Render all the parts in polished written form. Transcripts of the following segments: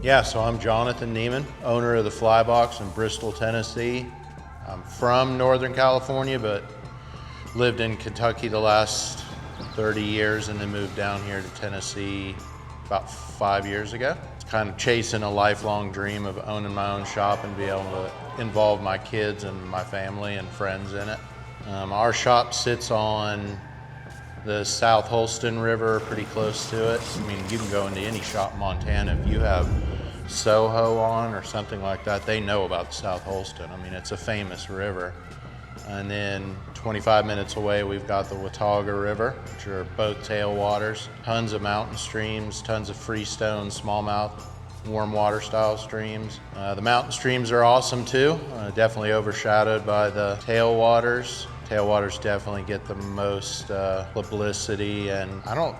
Yeah, so I'm Jonathan Neyman, owner of the Fly Box in Bristol, Tennessee. I'm from Northern California, but lived in Kentucky the last 30 years and then moved down here to Tennessee about 5 years ago. It's kind of chasing a lifelong dream of owning my own shop and be able to involve my kids and my family and friends in it. Our shop sits on the South Holston River, pretty close to it. I mean, you can go into any shop in Montana. If you have Soho on or something like that, they know about the South Holston. I mean, it's a famous river. And then 25 minutes away, we've got the Watauga River, which are both tailwaters. Tons of mountain streams, tons of freestone, smallmouth, warm water style streams. The mountain streams are awesome too, definitely overshadowed by the tailwaters. Tailwaters definitely get the most publicity, and I don't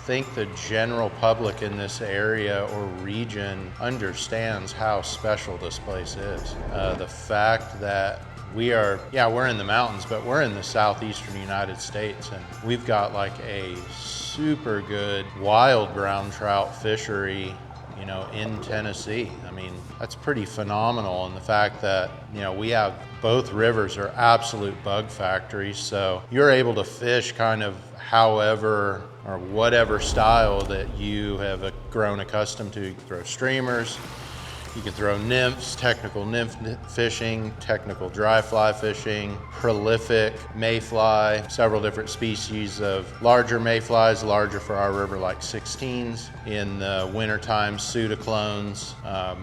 think the general public in this area or region understands how special this place is. The fact that we're in the mountains, but we're in the southeastern United States, and we've got like a super good wild brown trout fishery, you know, in Tennessee. I mean, that's pretty phenomenal. And the fact that, you know, we have both rivers are absolute bug factories. So you're able to fish kind of however or whatever style that you have grown accustomed to. You can throw streamers, you can throw nymphs, technical nymph fishing, technical dry fly fishing, prolific mayfly, several different species of larger mayflies, larger for our river like 16s. In the wintertime, pseudoclones,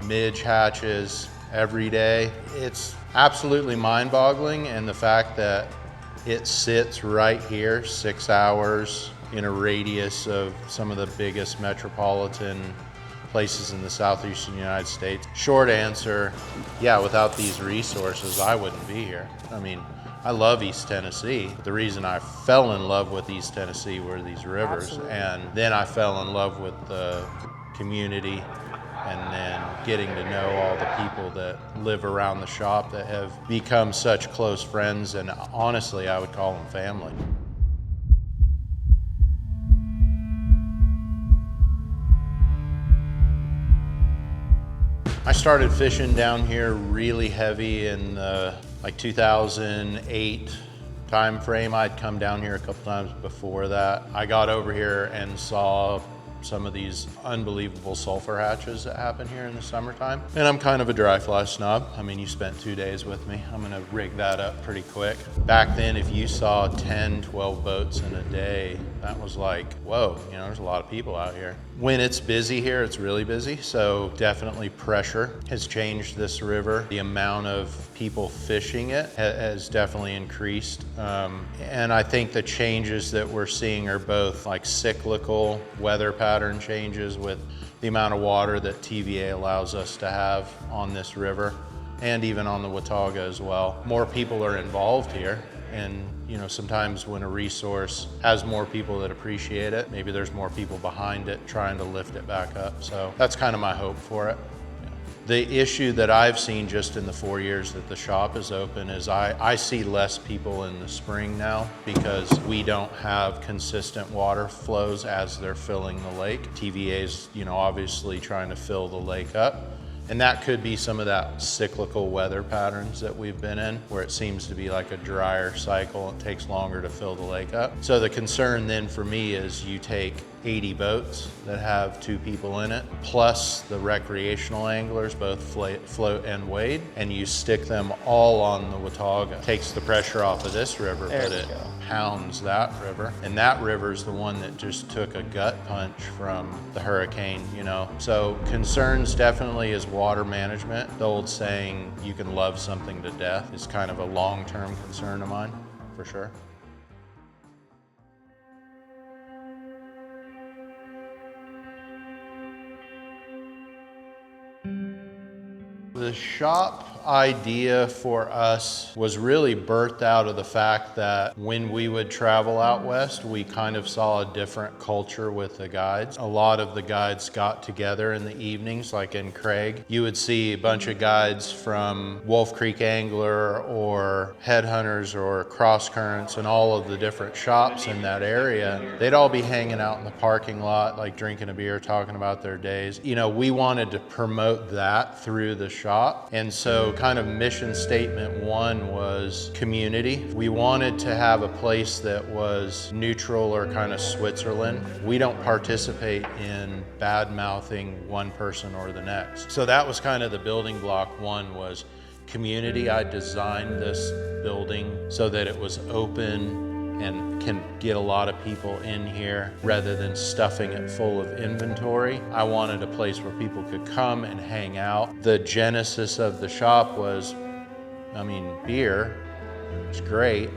midge hatches every day. It's absolutely mind-boggling, and the fact that it sits right here, 6 hours in a radius of some of the biggest metropolitan places in the southeastern United States. Short answer, yeah, without these resources, I wouldn't be here. I mean, I love East Tennessee. The reason I fell in love with East Tennessee were these rivers. Absolutely. And then I fell in love with the community, and then getting to know all the people that live around the shop that have become such close friends, and honestly, I would call them family. I started fishing down here really heavy in the 2008 time frame. I'd come down here a couple times before that. I got over here and saw some of these unbelievable sulfur hatches that happen here in the summertime. And I'm kind of a dry fly snob. I mean, you spent 2 days with me. I'm gonna rig that up pretty quick. Back then, if you saw 10, 12 boats in a day, that was like, whoa, you know, there's a lot of people out here. When it's busy here, it's really busy. So definitely pressure has changed this river. The amount of people fishing it has definitely increased. And I think the changes that we're seeing are both like cyclical weather pattern changes with the amount of water that TVA allows us to have on this river, and even on the Watauga as well. More people are involved here, and you know, sometimes when a resource has more people that appreciate it, maybe there's more people behind it trying to lift it back up. So that's kind of my hope for it. The issue that I've seen just in the 4 years that the shop is open is I see less people in the spring now because we don't have consistent water flows as they're filling the lake. TVA's, you know, obviously trying to fill the lake up. And that could be some of that cyclical weather patterns that we've been in, where it seems to be like a drier cycle. It takes longer to fill the lake up. So the concern then for me is you take 80 boats that have 2 people in it, plus the recreational anglers, both float and wade, and you stick them all on the Watauga. Takes the pressure off of this river, but it pounds that river. And that river is the one that just took a gut punch from the hurricane, you know. So concerns definitely is water management. The old saying, you can love something to death, is kind of a long-term concern of mine, for sure. The shop, idea for us was really birthed out of the fact that when we would travel out west, we kind of saw a different culture with the guides. A lot of the guides got together in the evenings, like in Craig. You would see a bunch of guides from Wolf Creek Angler or Headhunters or Cross Currents and all of the different shops in that area. They'd all be hanging out in the parking lot, like drinking a beer, talking about their days. You know, we wanted to promote that through the shop. And so kind of mission statement one was community. We wanted to have a place that was neutral or kind of Switzerland. We don't participate in bad mouthing one person or the next. So that was kind of the building block one was community. I designed this building so that it was open and can get a lot of people in here rather than stuffing it full of inventory. I wanted a place where people could come and hang out. The genesis of the shop was, beer. It's great.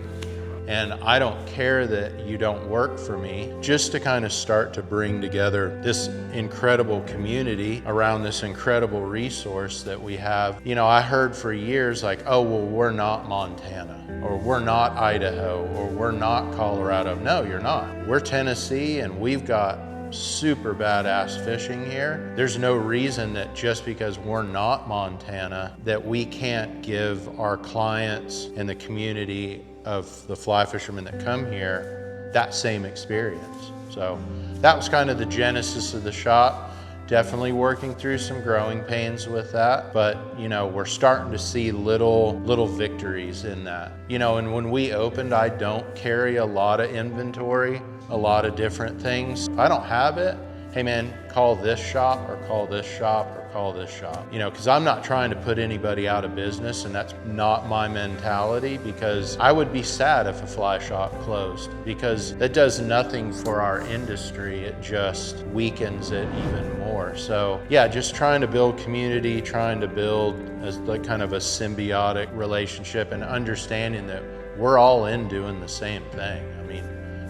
And I don't care that you don't work for me, just to kind of start to bring together this incredible community around this incredible resource that we have. You know, I heard for years like, oh, well, we're not Montana, or we're not Idaho, or we're not Colorado. No, you're not. We're Tennessee, and we've got super badass fishing here. There's no reason that just because we're not Montana that we can't give our clients and the community of the fly fishermen that come here that same experience. So that was kind of the genesis of the shop. Definitely working through some growing pains with that, but you know, we're starting to see little victories in that. You know, and when we opened, I don't carry a lot of inventory, a lot of different things. If I don't have it, hey man, call this shop or call this shop or call this shop. You know, because I'm not trying to put anybody out of business, and that's not my mentality, because I would be sad if a fly shop closed, because that does nothing for our industry. It just weakens it even more. So yeah, just trying to build community, trying to build as like kind of a symbiotic relationship, and understanding that we're all in doing the same thing. I mean,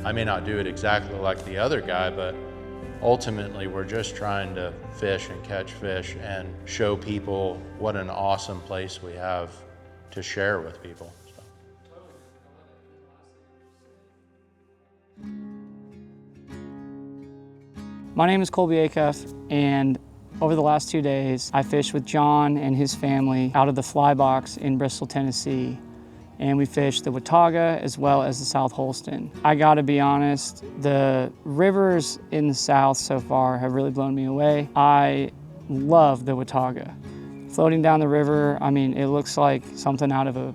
I may not do it exactly like the other guy, but ultimately, we're just trying to fish and catch fish and show people what an awesome place we have to share with people. My name is Colby Acuff, and over the last 2 days, I fished with John and his family out of the fly box in Bristol, Tennessee. And we fished the Watauga as well as the South Holston. I gotta be honest, the rivers in the South so far have really blown me away. I love the Watauga. Floating down the river, I mean, it looks like something out of a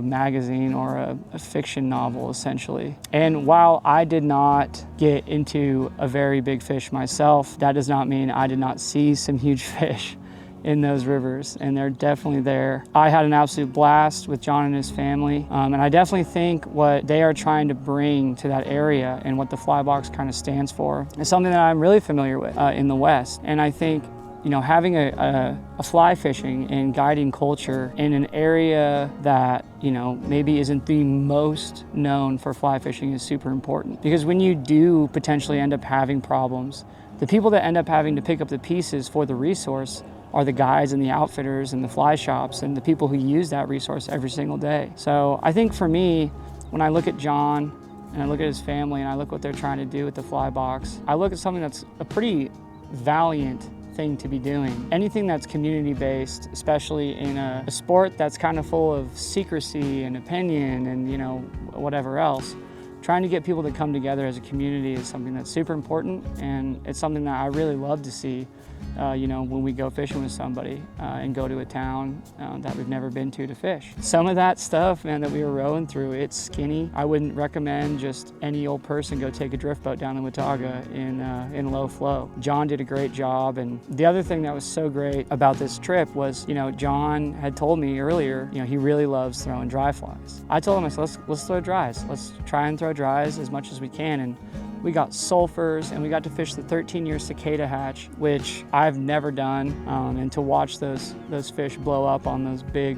magazine or a fiction novel, essentially. And while I did not get into a very big fish myself, that does not mean I did not see some huge fish in those rivers, and they're definitely there. I had an absolute blast with John and his family, and I definitely think what they are trying to bring to that area and what the fly box kind of stands for is something that I'm really familiar with in the West. And I think, you know, having a fly fishing and guiding culture in an area that, you know, maybe isn't the most known for fly fishing is super important, because when you do potentially end up having problems, the people that end up having to pick up the pieces for the resource are the guides and the outfitters and the fly shops and the people who use that resource every single day. So I think for me, when I look at John and I look at his family and I look what they're trying to do with the fly box, I look at something that's a pretty valiant thing to be doing. Anything that's community-based, especially in a sport that's kind of full of secrecy and opinion and, you know, whatever else, trying to get people to come together as a community is something that's super important, and it's something that I really love to see. You know, when we go fishing with somebody and go to a town that we've never been to fish. Some of that stuff, man, that we were rowing through, it's skinny. I wouldn't recommend just any old person go take a drift boat down the Watauga in low flow. John did a great job, and the other thing that was so great about this trip was, you know, John had told me earlier, you know, he really loves throwing dry flies. I told him, I said, let's throw dries. Let's try and throw dries as much as we can. And we got sulfurs, and we got to fish the 13-year cicada hatch, which I've never done. And to watch those fish blow up on those big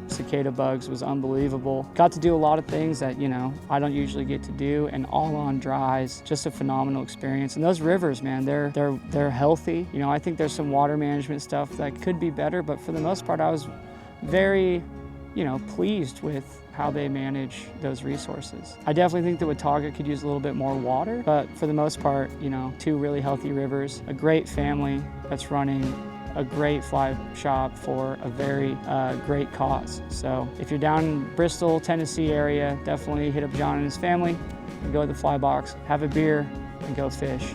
cicada bugs was unbelievable. Got to do a lot of things that, you know, I don't usually get to do, and all on dries. Just a phenomenal experience. And those rivers, man, they're healthy. You know, I think there's some water management stuff that could be better, but for the most part, I was very, pleased with how they manage those resources. I definitely think that Watauga could use a little bit more water, but for the most part, two really healthy rivers, a great family that's running a great fly shop for a very great cause. So if you're down in Bristol, Tennessee area, definitely hit up John and his family and go to the fly box, have a beer, and go fish.